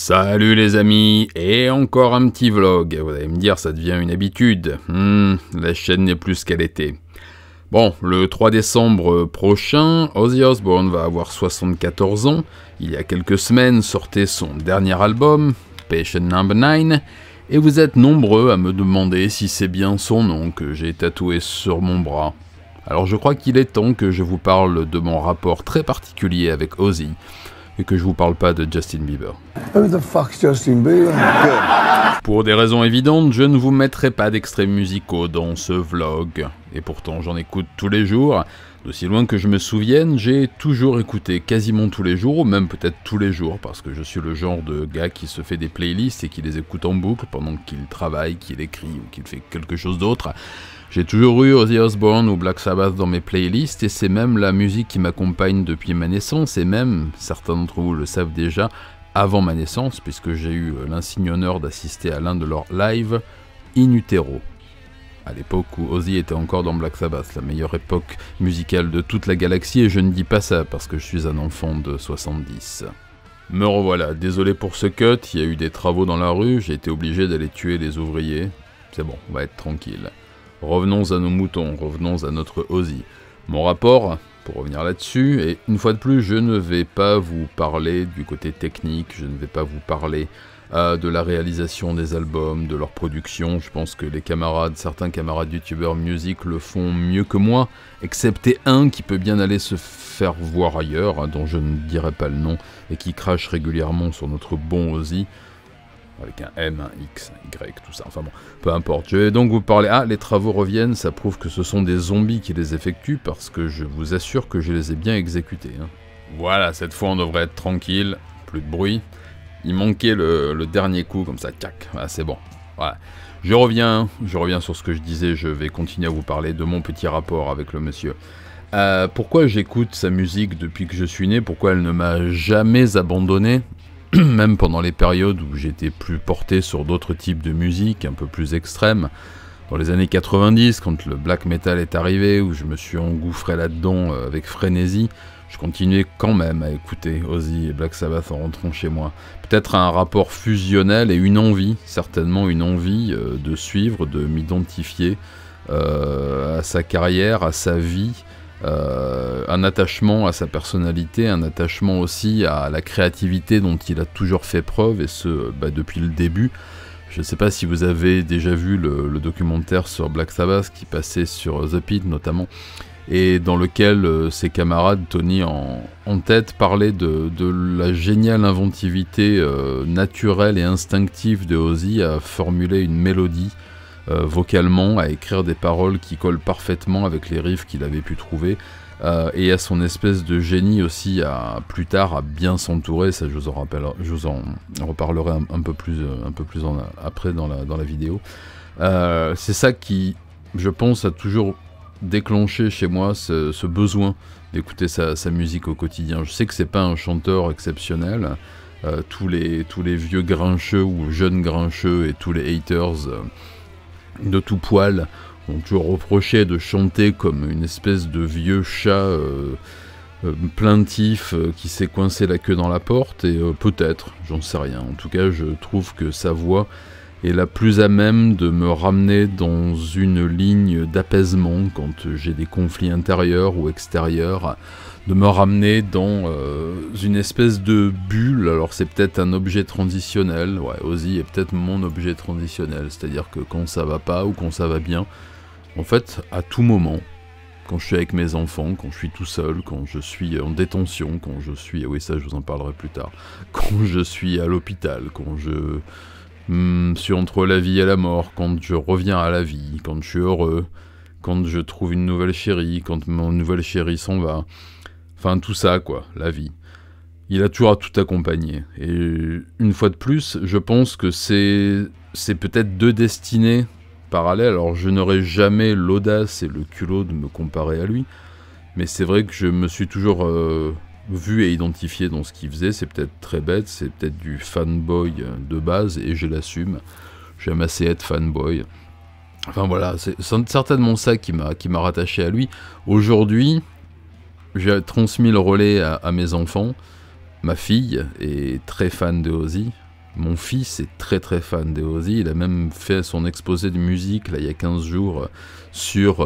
Salut les amis, et encore un petit vlog. Vous allez me dire, ça devient une habitude. La chaîne n'est plus ce qu'elle était. Bon, le 3 décembre prochain, Ozzy Osbourne va avoir 74 ans. Il y a quelques semaines sortait son dernier album, Patient Number 9, et vous êtes nombreux à me demander si c'est bien son nom que j'ai tatoué sur mon bras. Alors je crois qu'il est temps que je vous parle de mon rapport très particulier avec Ozzy, et que je vous parle pas de Justin Bieber. Who the fuck's Justin Bieber? Good. Pour des raisons évidentes, je ne vous mettrai pas d'extraits musicaux dans ce vlog. Et pourtant, j'en écoute tous les jours. D'aussi loin que je me souvienne, j'ai toujours écouté quasiment tous les jours, ou même peut-être tous les jours, parce que je suis le genre de gars qui se fait des playlists et qui les écoute en boucle pendant qu'il travaille, qu'il écrit ou qu'il fait quelque chose d'autre. J'ai toujours eu Ozzy Osbourne ou Black Sabbath dans mes playlists, et c'est même la musique qui m'accompagne depuis ma naissance, et même, certains d'entre vous le savent déjà, avant ma naissance, puisque j'ai eu l'insigne honneur d'assister à l'un de leurs lives in utero, à l'époque où Ozzy était encore dans Black Sabbath, la meilleure époque musicale de toute la galaxie, et je ne dis pas ça parce que je suis un enfant de 70. Me revoilà, désolé pour ce cut, il y a eu des travaux dans la rue, j'ai été obligé d'aller tuer les ouvriers. C'est bon, on va être tranquille. Revenons à nos moutons, revenons à notre Ozzy. Mon rapport, pour revenir là-dessus, et une fois de plus, je ne vais pas vous parler du côté technique, je ne vais pas vous parler de la réalisation des albums, de leur production. Je pense que les camarades, certains camarades youtubeurs music le font mieux que moi, excepté un qui peut bien aller se faire voir ailleurs, dont je ne dirai pas le nom, et qui crache régulièrement sur notre bon Ozzy. Avec un M, un X, un Y, tout ça, enfin bon, peu importe. Je vais donc vous parler... Ah, les travaux reviennent, ça prouve que ce sont des zombies qui les effectuent, parce que je vous assure que je les ai bien exécutés. Voilà, cette fois on devrait être tranquille, plus de bruit. Il manquait le dernier coup, comme ça, tac, voilà, c'est bon. Voilà. Je reviens sur ce que je disais, je vais continuer à vous parler de mon petit rapport avec le monsieur. Pourquoi j'écoute sa musique depuis que je suis né, pourquoi elle ne m'a jamais abandonné, même pendant les périodes où j'étais plus porté sur d'autres types de musique, un peu plus extrêmes. Dans les années 90, quand le black metal est arrivé, où je me suis engouffré là-dedans avec frénésie, je continuais quand même à écouter Ozzy et Black Sabbath en rentrant chez moi. Peut-être un rapport fusionnel et une envie, certainement une envie de suivre, de m'identifier à sa carrière, à sa vie, un attachement à sa personnalité, un attachement aussi à la créativité dont il a toujours fait preuve, et ce, depuis le début. Je ne sais pas si vous avez déjà vu le documentaire sur Black Sabbath qui passait sur The Pit notamment, et dans lequel ses camarades, Tony en tête, parlaient de la géniale inventivité naturelle et instinctive de Ozzy à formuler une mélodie vocalement, à écrire des paroles qui collent parfaitement avec les riffs qu'il avait pu trouver, et à son espèce de génie aussi plus tard à bien s'entourer. Ça je vous en reparlerai un peu plus après dans la vidéo. C'est ça qui, je pense, a toujours déclenché chez moi ce besoin d'écouter sa musique au quotidien. Je sais que c'est pas un chanteur exceptionnel, tous les vieux grincheux ou jeunes grincheux et tous les haters de tout poil ont toujours reproché de chanter comme une espèce de vieux chat plaintif qui s'est coincé la queue dans la porte, et peut-être, j'en sais rien. En tout cas, je trouve que sa voix est la plus à même de me ramener dans une ligne d'apaisement quand j'ai des conflits intérieurs ou extérieurs, de me ramener dans une espèce de bulle. Alors c'est peut-être un objet transitionnel, ouais, Ozzy est peut-être mon objet transitionnel, c'est-à-dire que quand ça va pas ou quand ça va bien, en fait, à tout moment, quand je suis avec mes enfants, quand je suis tout seul, quand je suis en détention, quand je suis... Oui, ça je vous en parlerai plus tard. Quand je suis à l'hôpital, quand je suis entre la vie et la mort, quand je reviens à la vie, quand je suis heureux, quand je trouve une nouvelle chérie, quand mon nouvelle chérie s'en va... Enfin, tout ça, quoi, la vie. Il a toujours à tout accompagner. Et une fois de plus, je pense que c'est peut-être deux destinées parallèles. Alors, je n'aurai jamais l'audace et le culot de me comparer à lui. Mais c'est vrai que je me suis toujours vu et identifié dans ce qu'il faisait. C'est peut-être très bête, c'est peut-être du fanboy de base, et je l'assume. J'aime assez être fanboy. Enfin voilà, c'est certainement ça qui m'a rattaché à lui. Aujourd'hui, j'ai transmis le relais à mes enfants. Ma fille est très fan de Ozzy. Mon fils est très très fan de Ozzy, il a même fait son exposé de musique là, il y a 15 jours sur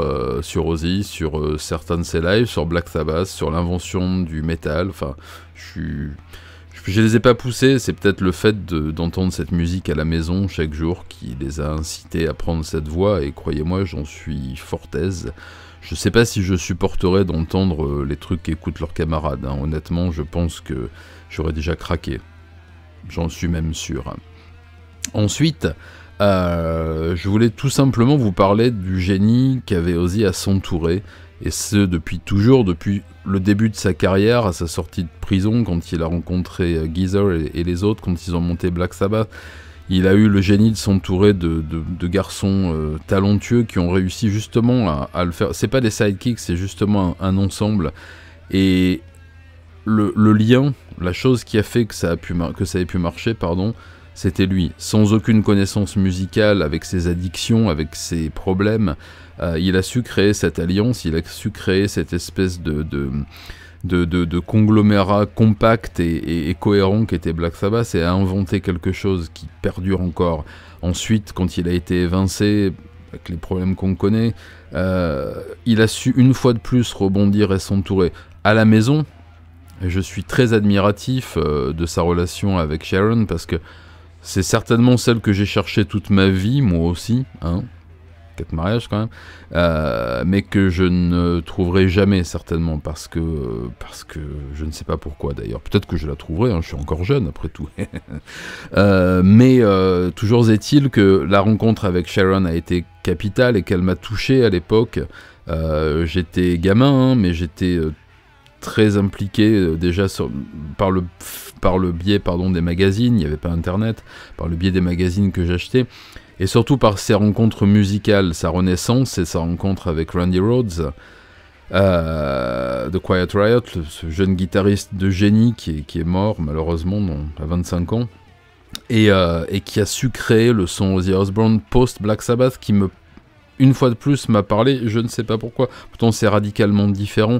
Ozzy, sur certains de ses lives, sur Black Sabbath, sur l'invention du métal, enfin je les ai pas poussés, c'est peut-être le fait d'entendre cette musique à la maison chaque jour qui les a incités à prendre cette voie, et croyez-moi, j'en suis fort aise. Je sais pas si je supporterais d'entendre les trucs qu'écoutent leurs camarades, hein. Honnêtement, je pense que j'aurais déjà craqué. J'en suis même sûr. Ensuite, je voulais tout simplement vous parler du génie qu'avait Ozzy à s'entourer, et ce depuis toujours, depuis le début de sa carrière, à sa sortie de prison, quand il a rencontré Geezer et les autres, quand ils ont monté Black Sabbath. Il a eu le génie de s'entourer de garçons talentueux qui ont réussi justement à le faire. C'est pas des sidekicks, c'est justement un ensemble. Et le lien, la chose qui a fait que ça ait pu marcher, c'était lui. Sans aucune connaissance musicale, avec ses addictions, avec ses problèmes, il a su créer cette alliance, il a su créer cette espèce de conglomérat compact et cohérent qu'était Black Sabbath, et a inventé quelque chose qui perdure encore. Ensuite, quand il a été évincé, avec les problèmes qu'on connaît, il a su une fois de plus rebondir et s'entourer. À la maison, je suis très admiratif de sa relation avec Sharon, parce que c'est certainement celle que j'ai cherchée toute ma vie, moi aussi, hein, 4 mariages quand même, mais que je ne trouverai jamais certainement, parce que je ne sais pas pourquoi d'ailleurs. Peut-être que je la trouverai, hein, je suis encore jeune après tout. Mais toujours est-il que la rencontre avec Sharon a été capitale et qu'elle m'a touché à l'époque. J'étais gamin, hein, mais j'étais très impliqué déjà par le biais des magazines, il n'y avait pas internet, par le biais des magazines que j'achetais, et surtout par ses rencontres musicales, sa renaissance et sa rencontre avec Randy Rhoads, de Quiet Riot, ce jeune guitariste de génie qui est mort malheureusement à 25 ans, et qui a su créer le son Ozzy Osbourne post-Black Sabbath, qui une fois de plus m'a parlé, je ne sais pas pourquoi, pourtant c'est radicalement différent.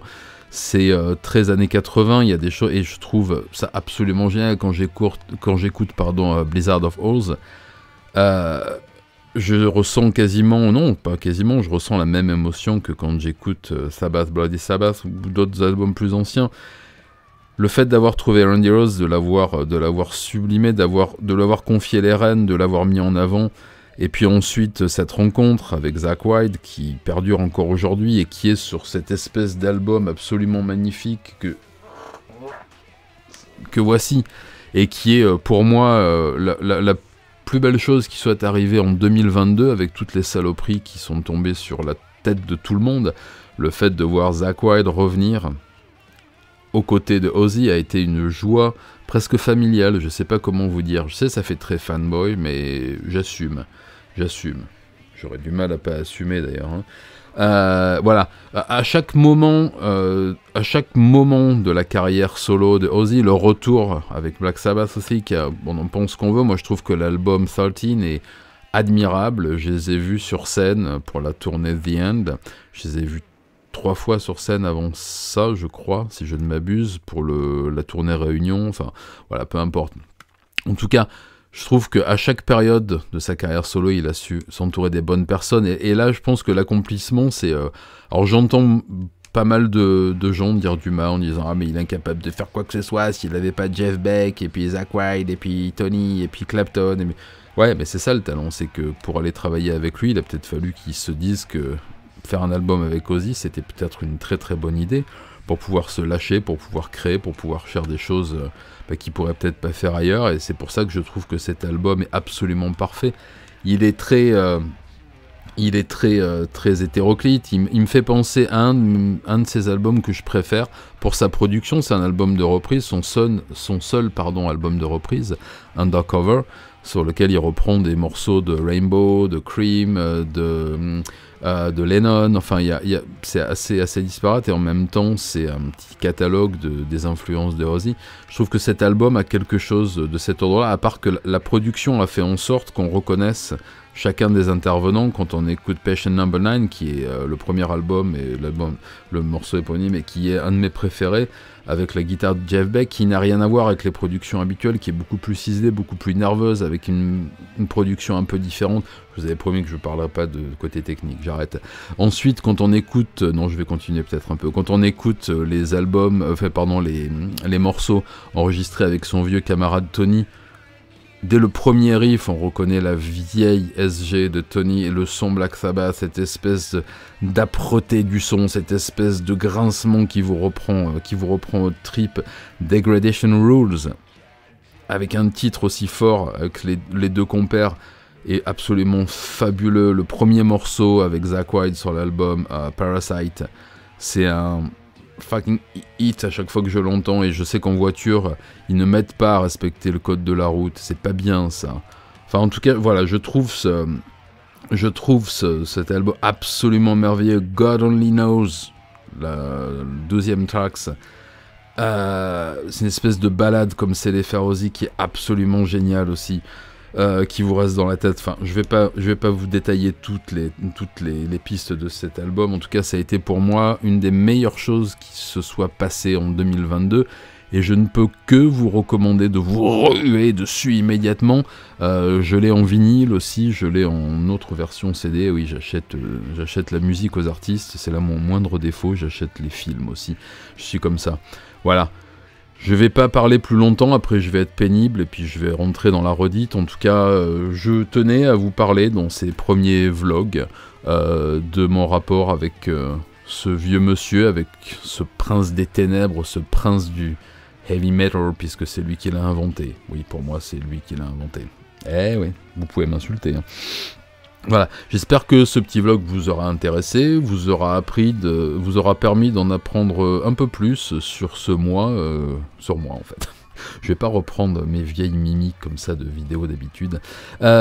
C'est très années 80, il y a des choses, et je trouve ça absolument génial quand j'écoute Blizzard of Oz. Je ressens je ressens la même émotion que quand j'écoute Sabbath, Bloody Sabbath ou d'autres albums plus anciens. Le fait d'avoir trouvé Randy Rhoads, de l'avoir sublimé, de l'avoir confié les rênes, de l'avoir mis en avant, et puis ensuite cette rencontre avec Zakk Wylde qui perdure encore aujourd'hui et qui est sur cette espèce d'album absolument magnifique que voici, et qui est pour moi la plus belle chose qui soit arrivée en 2022, avec toutes les saloperies qui sont tombées sur la tête de tout le monde. Le fait de voir Zakk Wylde revenir aux côtés de Ozzy a été une joie presque familiale, je sais pas comment vous dire. Je sais, ça fait très fanboy, mais j'assume. J'aurais du mal à pas assumer d'ailleurs, hein. Voilà, à chaque moment de la carrière solo de Ozzy, le retour avec Black Sabbath aussi, on en pense qu'on veut, moi je trouve que l'album 13 est admirable. Je les ai vus sur scène pour la tournée The End, je les ai vus 3 fois sur scène avant ça, je crois, si je ne m'abuse, pour la tournée Réunion, enfin voilà, peu importe. En tout cas, je trouve qu'à chaque période de sa carrière solo, il a su s'entourer des bonnes personnes. Et là, je pense que l'accomplissement, c'est... alors j'entends pas mal de gens dire du mal en disant « Ah, mais il est incapable de faire quoi que ce soit s'il n'avait pas Jeff Beck, et puis Zakk Wylde, et puis Tony, et puis Clapton. » Ouais, mais c'est ça le talent, c'est que pour aller travailler avec lui, il a peut-être fallu qu'il se dise que faire un album avec Ozzy, c'était peut-être une très très bonne idée, pour pouvoir se lâcher, pour pouvoir créer, pour pouvoir faire des choses qu'il pourrait peut-être pas faire ailleurs. Et c'est pour ça que je trouve que cet album est absolument parfait. Il est très hétéroclite. Il me fait penser à un de ses albums que je préfère pour sa production. C'est un album de reprise, son seul album de reprise, Undercover, sur lequel il reprend des morceaux de Rainbow, de Cream, de Lennon. Enfin, c'est assez disparate, et en même temps c'est un petit catalogue des influences de Ozzy. Je trouve que cet album a quelque chose de cet ordre-là, à part que la production a fait en sorte qu'on reconnaisse chacun des intervenants. Quand on écoute Patient Number 9, qui est le premier album et le morceau éponyme, et qui est un de mes préférés, avec la guitare de Jeff Beck, qui n'a rien à voir avec les productions habituelles, qui est beaucoup plus ciselée, beaucoup plus nerveuse, avec une production un peu différente. Je vous avais promis que je ne parlerai pas de côté technique, j'arrête. Ensuite, quand on écoute, non, je vais continuer peut-être un peu, quand on écoute les albums, les morceaux enregistrés avec son vieux camarade Tony, dès le premier riff, on reconnaît la vieille SG de Tony et le son Black Sabbath, cette espèce d'âpreté du son, cette espèce de grincement qui vous reprend au trip. Degradation Rules, avec un titre aussi fort avec les deux compères, est absolument fabuleux. Le premier morceau avec Zakk Wylde sur l'album Parasite, c'est un fucking hit à chaque fois que je l'entends, et je sais qu'en voiture ils ne m'aident pas à respecter le code de la route, c'est pas bien ça. Enfin en tout cas voilà, je trouve cet album absolument merveilleux. God Only Knows, le deuxième track, c'est une espèce de balade comme c'est les Ferozi qui est absolument génial aussi. Qui vous reste dans la tête. Enfin, je vais pas vous détailler toutes les pistes de cet album. En tout cas, ça a été pour moi une des meilleures choses qui se soit passée en 2022. Et je ne peux que vous recommander de vous ruer dessus immédiatement. Je l'ai en vinyle aussi, je l'ai en autre version CD. Oui, j'achète la musique aux artistes, c'est là mon moindre défaut. J'achète les films aussi. Je suis comme ça. Voilà. Je vais pas parler plus longtemps, après je vais être pénible et puis je vais rentrer dans la redite. En tout cas, je tenais à vous parler dans ces premiers vlogs de mon rapport avec ce vieux monsieur, avec ce prince des ténèbres, ce prince du heavy metal, puisque c'est lui qui l'a inventé. Oui, pour moi, c'est lui qui l'a inventé. Eh oui, vous pouvez m'insulter, hein. Voilà, j'espère que ce petit vlog vous aura intéressé, vous aura permis d'en apprendre un peu plus sur ce mois, sur moi en fait. Je vais pas reprendre mes vieilles mimiques comme ça de vidéos d'habitude.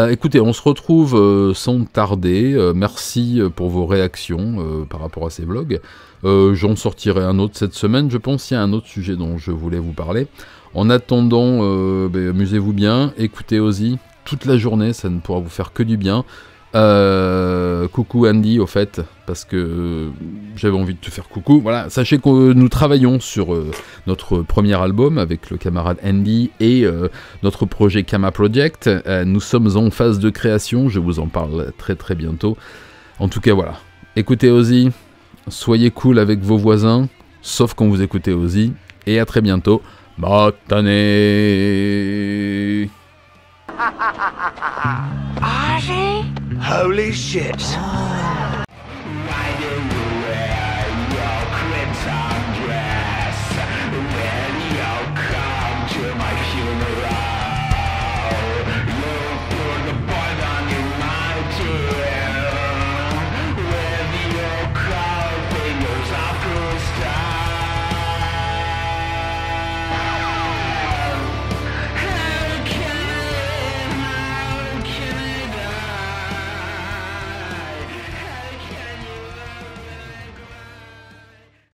Écoutez, on se retrouve sans tarder. Merci pour vos réactions par rapport à ces vlogs. J'en sortirai un autre cette semaine. Je pense qu'il y a un autre sujet dont je voulais vous parler. En attendant, amusez-vous bien, écoutez Ozzy toute la journée, ça ne pourra vous faire que du bien. Coucou Andy au fait, parce que j'avais envie de te faire coucou. Voilà, sachez que nous travaillons sur notre premier album avec le camarade Andy et notre projet Kama Project. Nous sommes en phase de création, je vous en parle très très bientôt. En tout cas voilà, écoutez Ozzy, soyez cool avec vos voisins, sauf quand vous écoutez Ozzy, et à très bientôt. Bonne année. Ozzy? Holy shit. Why do